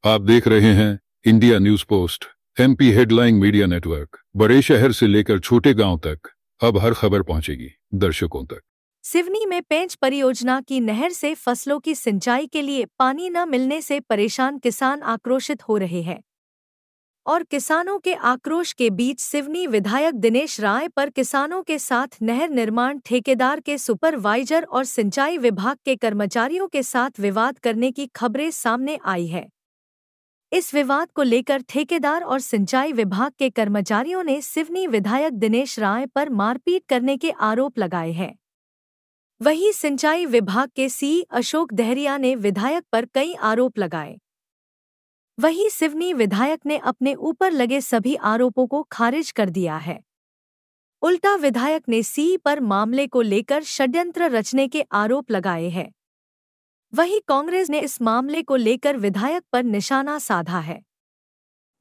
आप देख रहे हैं India news post MP headline media network. बड़े शहर से लेकर छोटे गांव तक अब हर खबर पहुंचेगी दर्शकों तक। सिवनी में पेंच परियोजना की नहर से फसलों की सिंचाई के लिए पानी न मिलने से परेशान किसान आक्रोशित हो रहे हैं और किसानों के आक्रोश के बीच सिवनी विधायक दिनेश राय पर किसानों के साथ नहर निर्माण ठेकेदार के सुपरवाइजर और सिंचाई विभाग के कर्मचारियों के साथ विवाद करने की खबरें सामने आई है। इस विवाद को लेकर ठेकेदार और सिंचाई विभाग के कर्मचारियों ने सिवनी विधायक दिनेश राय पर मारपीट करने के आरोप लगाए हैं। वहीं सिंचाई विभाग के सी अशोक दहरिया ने विधायक पर कई आरोप लगाए। वहीं सिवनी विधायक ने अपने ऊपर लगे सभी आरोपों को खारिज कर दिया है। उल्टा विधायक ने सी पर मामले को लेकर षड्यंत्र रचने के आरोप लगाए हैं। वहीं कांग्रेस ने इस मामले को लेकर विधायक पर निशाना साधा है।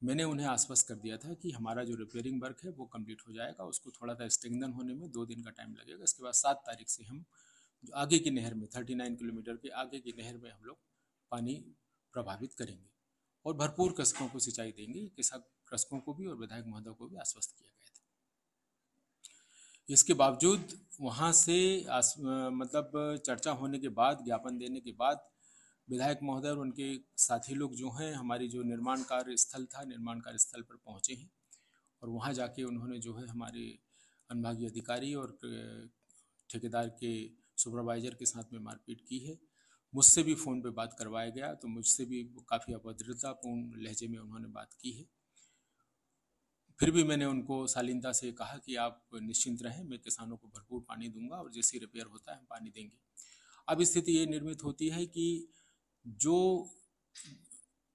मैंने उन्हें आश्वस्त कर दिया था कि हमारा जो रिपेयरिंग वर्क है वो कंप्लीट हो जाएगा, उसको थोड़ा सा स्ट्रेंथन होने में 2 दिन का टाइम लगेगा। इसके बाद 7 तारीख से हम जो आगे की नहर में 39 किलोमीटर के आगे की नहर में हम लोग पानी प्रभावित करेंगे और भरपूर कृषकों को सिंचाई देंगे। किसान कृषकों को भी और विधायक महोदय को भी आश्वस्त किया गया था। इसके बावजूद वहाँ से चर्चा होने के बाद, ज्ञापन देने के बाद विधायक महोदय और उनके साथी लोग जो हैं हमारी जो निर्माण कार्य स्थल पर पहुँचे हैं और वहाँ जाके उन्होंने जो है हमारे अनुभागीय अधिकारी और ठेकेदार के सुपरवाइजर के साथ में मारपीट की है। मुझसे भी फ़ोन पे बात करवाया गया तो मुझसे भी काफ़ी अभद्रतापूर्ण लहजे में उन्होंने बात की है। फिर भी मैंने उनको शालीनता से कहा कि आप निश्चिंत रहें, मैं किसानों को भरपूर पानी दूंगा और जैसे रिपेयर होता है हम पानी देंगे। अब स्थिति ये निर्मित होती है कि जो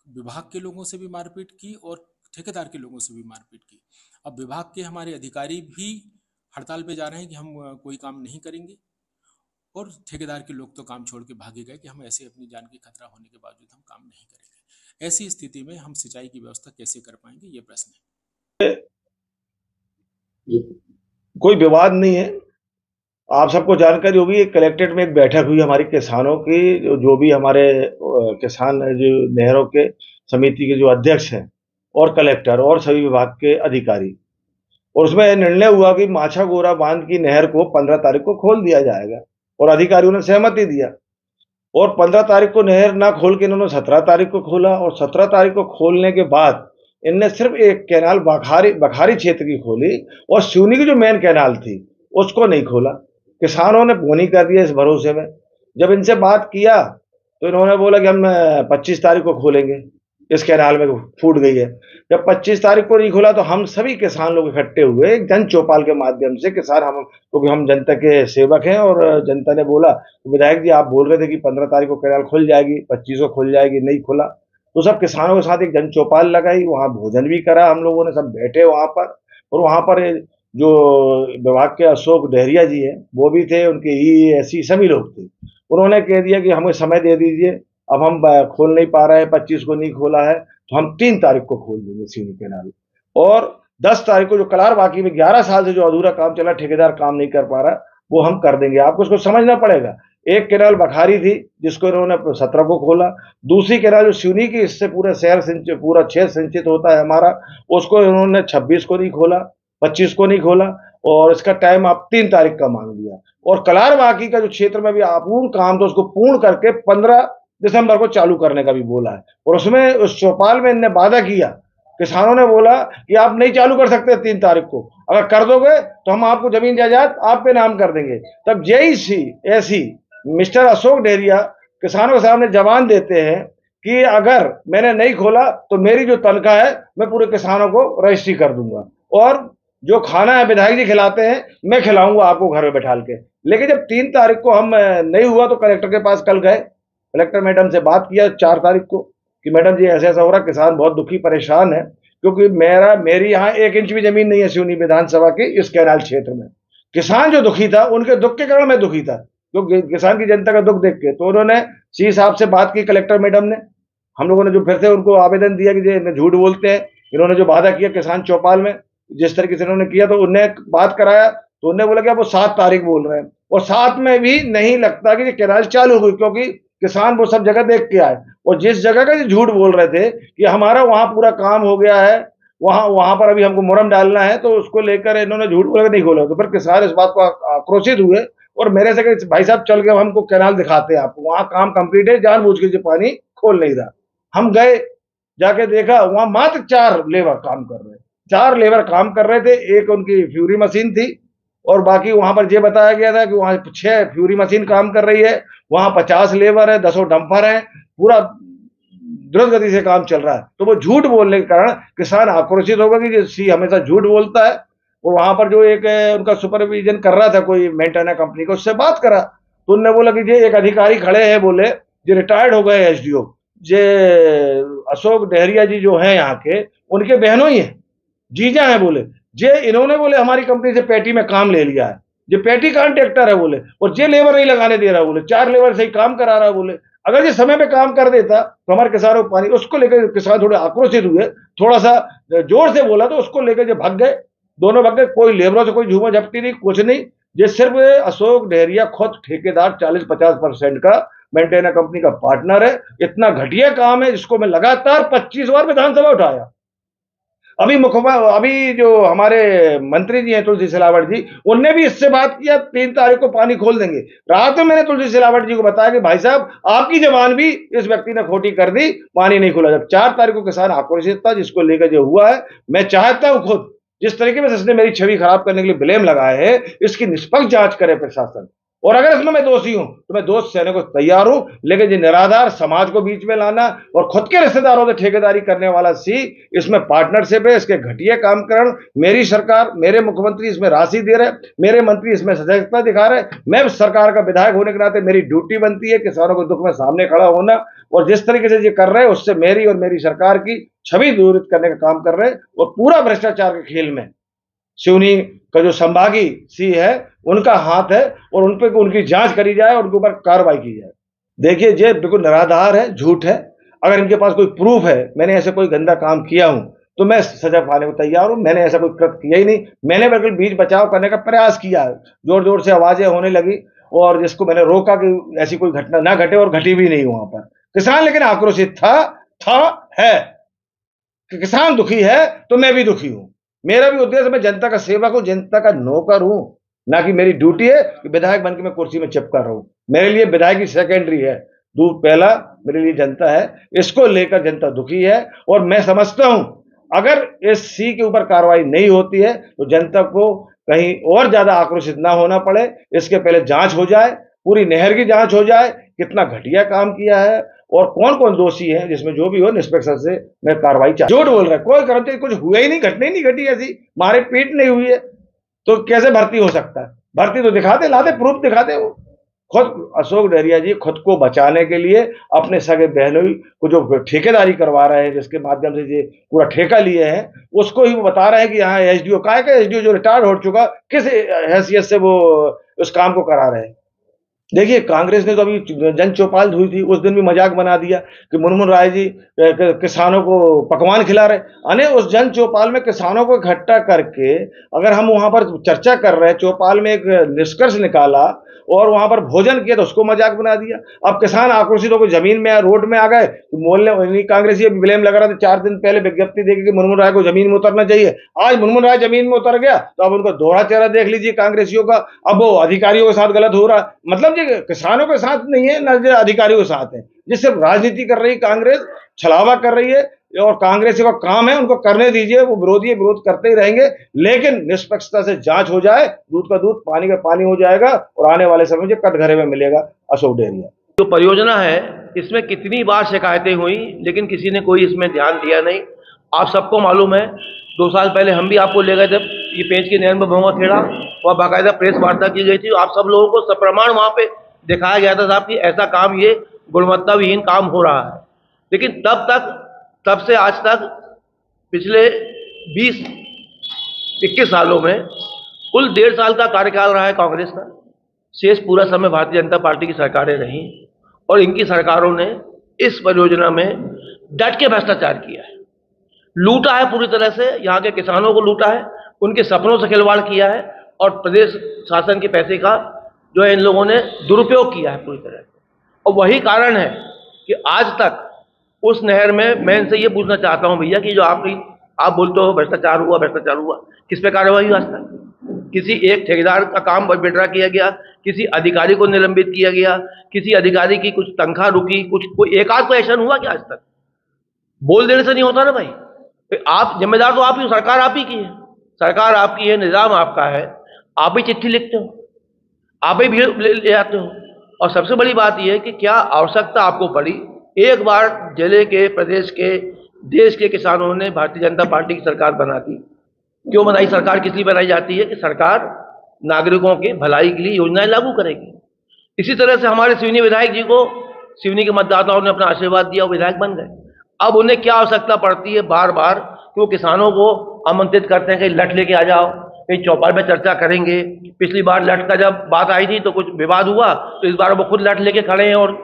विभाग के लोगों से भी मारपीट की और ठेकेदार के लोगों से भी मारपीट की। अब विभाग के हमारे अधिकारी भी हड़ताल पे जा रहे हैं कि हम कोई काम नहीं करेंगे और ठेकेदार के लोग तो काम छोड़ के भागे गए कि हम ऐसे अपनी जान की खतरा होने के बावजूद हम काम नहीं करेंगे। ऐसी स्थिति में हम सिंचाई की व्यवस्था कैसे कर पाएंगे, ये प्रश्न है। कोई विवाद नहीं है, आप सबको जानकारी होगी। कलेक्ट्रेट में एक बैठक हुई हमारी किसानों की, जो भी हमारे किसान जो नहरों के समिति के जो अध्यक्ष हैं और कलेक्टर और सभी विभाग के अधिकारी, और उसमें निर्णय हुआ कि माछागोरा बांध की नहर को 15 तारीख को खोल दिया जाएगा और अधिकारियों ने सहमति दिया। और 15 तारीख को नहर ना खोल के इन्होंने 17 तारीख को खोला और 17 तारीख को खोलने के बाद इनने सिर्फ एक कैनाल बखारी क्षेत्र की खोली और सिवनी की जो मेन कैनाल थी उसको नहीं खोला। किसानों ने बोनी कर दिया इस भरोसे में। जब इनसे बात किया तो इन्होंने बोला कि हम 25 तारीख को खोलेंगे, इस कैनाल में फूट गई है। जब 25 तारीख को नहीं खोला तो हम सभी किसान लोग इकट्ठे हुए एक जन चौपाल के माध्यम से। किसान हम, क्योंकि हम जनता के सेवक हैं, और जनता ने बोला विधायक जी आप बोल रहे थे कि 15 तारीख को कैनाल खुल जाएगी, 25 को खुल जाएगी, नहीं खुला। तो सब किसानों के साथ एक जन चौपाल लगाई, वहाँ भोजन भी करा, हम लोगों ने सब बैठे वहाँ पर। और वहाँ पर जो विभाग के अशोक दहरिया जी हैं वो भी थे, उनके EAC सभी लोग थे। उन्होंने कह दिया कि हमें समय दे दीजिए, अब हम खोल नहीं पा रहे हैं, 25 को नहीं खोला है तो हम 3 तारीख को खोल देंगे सिवनी कैनाल। और 10 तारीख को जो कलार बाकी में 11 साल से जो अधूरा काम चला, ठेकेदार काम नहीं कर पा रहा, वो हम कर देंगे। आपको उसको समझना पड़ेगा। एक कैनाल बखारी थी जिसको इन्होंने 17 को खोला, दूसरी कैनाल जो सिवनी की, इससे पूरा शहर सिंचित, पूरा क्षेत्र सिंचित होता है हमारा, उसको इन्होंने 26 को नहीं खोला, 25 को नहीं खोला और इसका टाइम आप 3 तारीख का मांग लिया। और कलार बाकी का जो क्षेत्र में भी अपूर्ण काम था उसको पूर्ण करके 15 दिसंबर को चालू करने का भी बोला है। और उसमें उस चौपाल में इनने वादा किया, किसानों ने बोला कि आप नहीं चालू कर सकते 3 तारीख को, अगर कर दोगे तो हम आपको जमीन जायदाद आपके नाम कर देंगे। तब JEC मिस्टर अशोक दहरिया किसानों के सामने जवान देते हैं कि अगर मैंने नहीं खोला तो मेरी जो तनख्वाह है मैं पूरे किसानों को रजिस्ट्री कर दूंगा, और जो खाना है विधायक जी खिलाते हैं मैं खिलाऊंगा आपको घर में बैठाल के। लेकिन जब 3 तारीख को हम नहीं हुआ तो कलेक्टर के पास कल गए, कलेक्टर मैडम से बात किया 4 तारीख को कि मैडम जी ऐसा ऐसा हो रहा, किसान बहुत दुखी परेशान है, क्योंकि मेरी यहाँ 1 इंच भी जमीन नहीं है सिवनी विधानसभा के इस कैनाल क्षेत्र में। किसान जो दुखी था, उनके दुख के कारण मैं दुखी था, क्योंकि किसान की जनता का दुख देख के। तो उन्होंने सी साहब से बात की, कलेक्टर मैडम ने, हम लोगों ने जो फिर से उनको आवेदन दिया कि ये झूठ बोलते हैं, इन्होंने जो वादा किया किसान चौपाल में जिस तरीके से इन्होंने किया, तो उन्हें बात कराया तो उन्होंने बोला कि आप वो 7 तारीख बोल रहे हैं, और 7 में भी नहीं लगता कि कैनाल चालू हुई, क्योंकि किसान वो सब जगह देख के आए। और जिस जगह का झूठ बोल रहे थे कि हमारा वहां पूरा काम हो गया है, वहां पर अभी हमको मुरम डालना है, तो उसको लेकर इन्होंने झूठ बोलकर नहीं खोला। तो फिर किसान इस बात को आक्रोशित हुए और मेरे से कहे भाई साहब चल के हमको कैनाल दिखाते हैं आपको, वहां काम कंप्लीट है, जानबूझ के पानी खोल नहीं रहा। हम गए, जाके देखा वहां मात्र 4 लेबर काम कर रहे, 4 लेबर काम कर रहे थे। एक उनकी फ्यूरी मशीन थी और बाकी वहां पर ये बताया गया था कि वहां 6 फ्यूरी मशीन काम कर रही है, वहां 50 लेबर है, 10 डंपर है, पूरा द्रुत गति से काम चल रहा है। तो वो झूठ बोलने के कारण किसान आक्रोशित होगा कि सी हमेशा झूठ बोलता है। और वहां पर जो एक उनका सुपरविजन कर रहा था कोई मेंटेना कंपनी का, उससे बात करा तो उनने बोला कि ये एक अधिकारी खड़े हैं, बोले जो रिटायर्ड हो गए एसडीओ, जे अशोक डहरिया जी जो हैं यहाँ के, उनके बहनों ही हैं, जीजा हैं। बोले जे इन्होंने बोले हमारी कंपनी से पेटी में काम ले लिया है, ये पेटी कॉन्ट्रैक्टर है बोले, और जे लेबर नहीं लगाने दे रहा बोले, 4 लेबर से ही काम करा रहा बोले। अगर ये समय पे काम कर देता तो हमारे किसानों को पानी, उसको लेकर किसान थोड़े आक्रोशित हुए, थोड़ा सा जोर से बोला तो उसको लेकर जो भाग गए, दोनों भाग गए। कोई लेबरों से कोई झूमा झपटी नहीं, कुछ नहीं। ये सिर्फ अशोक डहरिया खुद ठेकेदार 40-50% का मेंटेना कंपनी का पार्टनर है। इतना घटिया काम है जिसको मैं लगातार 25 बार विधानसभा उठाया। अभी जो हमारे मंत्री जी हैं तुलसी सिलावट जी, उनने भी इससे बात किया 3 तारीख को पानी खोल देंगे। रात में मैंने तुलसी सिलावट जी को बताया कि भाई साहब आपकी जबान भी इस व्यक्ति ने खोटी कर दी, पानी नहीं खोला। जब 4 तारीख को किसान आक्रोशित था, जिसको लेकर जो हुआ है, मैं चाहता हूं खुद जिस तरीके से इसने मेरी छवि खराब करने के लिए ब्लेम लगाए है, इसकी निष्पक्ष जांच करे प्रशासन। और अगर इसमें मैं दोषी हूं तो मैं दोष सहने को तैयार हूं, लेकिन ये निराधार समाज को बीच में लाना और खुद के रिश्तेदारों से ठेकेदारी करने वाला सी, इसमें पार्टनरशिप है, इसके घटिया काम कारण मेरी सरकार, मेरे मुख्यमंत्री इसमें राशि दे रहे, मेरे मंत्री इसमें सजगता दिखा रहे। मैं सरकार का विधायक होने के नाते मेरी ड्यूटी बनती है किसानों के दुख में सामने खड़ा होना, और जिस तरीके से ये कर रहे हैं उससे मेरी और मेरी सरकार की छवि दूरित करने का काम कर रहे हैं। और पूरा भ्रष्टाचार के खेल में सिवनी का जो संभागी सी है उनका हाथ है, और उन पे उनकी जांच करी जाए और उनके ऊपर कार्रवाई की जाए। देखिए ये बिल्कुल निराधार है, झूठ है। अगर इनके पास कोई प्रूफ है मैंने ऐसा कोई गंदा काम किया हूं तो मैं सजा पाने को तैयार हूं। मैंने ऐसा कोई कृत्य किया ही नहीं। मैंने बिल्कुल बीच बचाव करने का प्रयास किया है, जोर जोर से आवाजें होने लगी और जिसको मैंने रोका कि ऐसी कोई घटना ना घटे, और घटी भी नहीं वहां पर। किसान लेकिन आक्रोशित है कि किसान दुखी है तो मैं भी दुखी हूं। मेरा भी उद्देश्य मैं जनता का सेवक हूं, जनता का नौकर हूं, ना कि मेरी ड्यूटी है कि विधायक बनकर मैं कुर्सी में चिपका रहूं। मेरे लिए विधायक की सेकेंडरी है, दूध पहला मेरे लिए जनता है। इसको लेकर जनता दुखी है और मैं समझता हूं अगर इस सी के ऊपर कार्रवाई नहीं होती है तो जनता को कहीं और ज्यादा आक्रोशित ना होना पड़े। इसके पहले जांच हो जाए, पूरी नहर की जांच हो जाए, कितना घटिया काम किया है और कौन कौन दोषी है, जिसमें जो भी हो निष्पक्ष से मैं कार्रवाई चाहता हूं। झूठ बोल रहा है, कोई कर्मचारी कुछ हुआ ही नहीं, घटना ही नहीं घटी, ऐसी मारे पीट नहीं हुई है तो कैसे भर्ती हो सकता है? भर्ती तो दिखाते, लाते प्रूफ दिखाते। वो खुद अशोक डहरिया जी खुद को बचाने के लिए अपने सगे बहनों को जो ठेकेदारी करवा रहे हैं, जिसके माध्यम से ये पूरा ठेका लिए हैं, उसको ही वो बता रहे हैं कि यहाँ एसडीओ का एसडीओ जो रिटायर्ड हो चुका, किस हैसियत से वो उस काम को करा रहे हैं। देखिए कांग्रेस ने तो अभी जन चौपाल हुई थी, उस दिन भी मजाक बना दिया कि मुनमुन राय जी किसानों को पकवान खिला रहे। अने उस जन चौपाल में किसानों को इकट्ठा करके अगर हम वहां पर चर्चा कर रहे हैं, चौपाल में एक निष्कर्ष निकाला और वहां पर भोजन किया तो उसको मजाक बना दिया। अब किसान आक्रोशित होकर जमीन में रोड में आ गए तो मोहल्ले कांग्रेस ये ब्लेम लगा रहा था 4 दिन पहले विज्ञप्ति देके कि मुनमुन राय को जमीन में उतरना चाहिए। आज मुनमुन राय जमीन में उतर गया तो अब उनको दोहरा चेहरा देख लीजिए कांग्रेसियों का। अब वो अधिकारियों के साथ गलत हो रहा, मतलब ये किसानों के साथ नहीं है, न अधिकारियों के साथ है। जिससे राजनीति कर रही कांग्रेस, छलावा कर रही है और कांग्रेस का काम है, उनको करने दीजिए। वो विरोध करते ही रहेंगे, लेकिन निष्पक्षता से जांच हो जाए, दूध का दूध पानी का पानी हो जाएगा और आने वाले समय में कटघरे में मिलेगा अशोक डहरिया। जो परियोजना है इसमें कितनी बार शिकायतें हुई लेकिन किसी ने कोई इसमें ध्यान दिया नहीं। आप सबको मालूम है 2 साल पहले हम भी आपको ले गए जब ये पेंच की नहर में भौवा खेड़ा और बाकायदा प्रेस वार्ता की गई थी। आप सब लोगों को सप्रमाण वहाँ पे दिखाया गया था साहब कि ऐसा काम, ये गुणवत्ता विहीन काम हो रहा है। लेकिन तब से आज तक पिछले 20-21 सालों में कुल 1.5 साल का कार्यकाल रहा है कांग्रेस का। शेष पूरा समय भारतीय जनता पार्टी की सरकारें रहीं और इनकी सरकारों ने इस परियोजना में डट के भ्रष्टाचार किया है, लूटा है पूरी तरह से। यहाँ के किसानों को लूटा है, उनके सपनों से खिलवाड़ किया है और प्रदेश शासन के पैसे का जो है इन लोगों ने दुरुपयोग किया है पूरी तरह से। और वही कारण है कि आज तक उस नहर में मैं इनसे ये पूछना चाहता हूँ भैया कि जो आप बोलते हो भ्रष्टाचार हुआ, किस पे कार्रवाई हुई आज तक? किसी एक ठेकेदार का काम बेटरा किया गया, किसी अधिकारी को निलंबित किया गया, किसी अधिकारी की कुछ तनख्वाह रुकी, कोई एक आध को एक्शन हुआ क्या आज तक? बोल देने से नहीं होता ना भाई। तो आप जिम्मेदार तो आप ही, सरकार आप ही की है, सरकार आपकी है, निजाम आपका है, आप ही चिट्ठी लिखते हो, आप ही भीड़ ले आते हो। और सबसे बड़ी बात यह है कि क्या आवश्यकता आपको पड़ी? एक बार जिले के, प्रदेश के, देश के किसानों ने भारतीय जनता पार्टी की सरकार बना दी। क्यों बनाई? सरकार किस लिए बनाई जाती है? कि सरकार नागरिकों के भलाई के लिए योजनाएं लागू करेगी। इसी तरह से हमारे सिवनी विधायक जी को सिवनी के मतदाताओं ने अपना आशीर्वाद दिया, वो विधायक बन गए। अब उन्हें क्या आवश्यकता पड़ती है बार बार कि वो किसानों को आमंत्रित करते हैं कि लठ लेके आ जाओ, कहीं चौपाल में चर्चा करेंगे। पिछली बार लठ का जब बात आई थी तो कुछ विवाद हुआ, तो इस बार वो खुद लठ लेके खड़े हैं और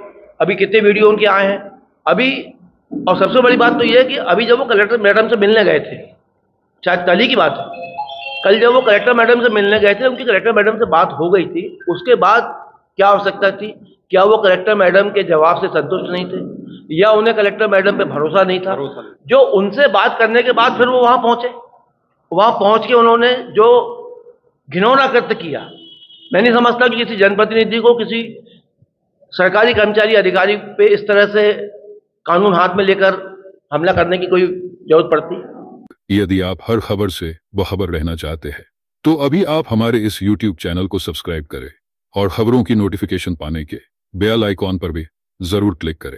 अभी कितने वीडियो उनके आए हैं अभी। और सबसे बड़ी बात तो ये है कि अभी जब वो कलेक्टर मैडम से मिलने गए थे, शायद कल ही की बात है, कल जब वो कलेक्टर मैडम से मिलने गए थे, उनकी कलेक्टर मैडम से बात हो गई थी, उसके बाद क्या आवश्यकता थी? क्या वो कलेक्टर मैडम के जवाब से संतुष्ट नहीं थे, या उन्हें कलेक्टर मैडम पे भरोसा नहीं था? जो उनसे बात करने के बाद फिर वो वहां पहुंचे, वहां पहुंच के उन्होंने जो घिनौना कृत्य किया, मैं नहीं समझता कि किसी जनप्रतिनिधि को किसी सरकारी कर्मचारी अधिकारी पे इस तरह से कानून हाथ में लेकर हमला करने की कोई जरूरत पड़ती। यदि आप हर खबर से बाखबर रहना चाहते हैं तो अभी आप हमारे इस YouTube चैनल को सब्सक्राइब करें और खबरों की नोटिफिकेशन पाने के बेल आइकॉन पर भी जरूर क्लिक करें।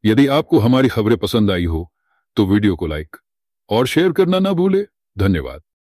यदि आपको हमारी खबरें पसंद आई हो तो वीडियो को लाइक और शेयर करना ना भूलें। धन्यवाद।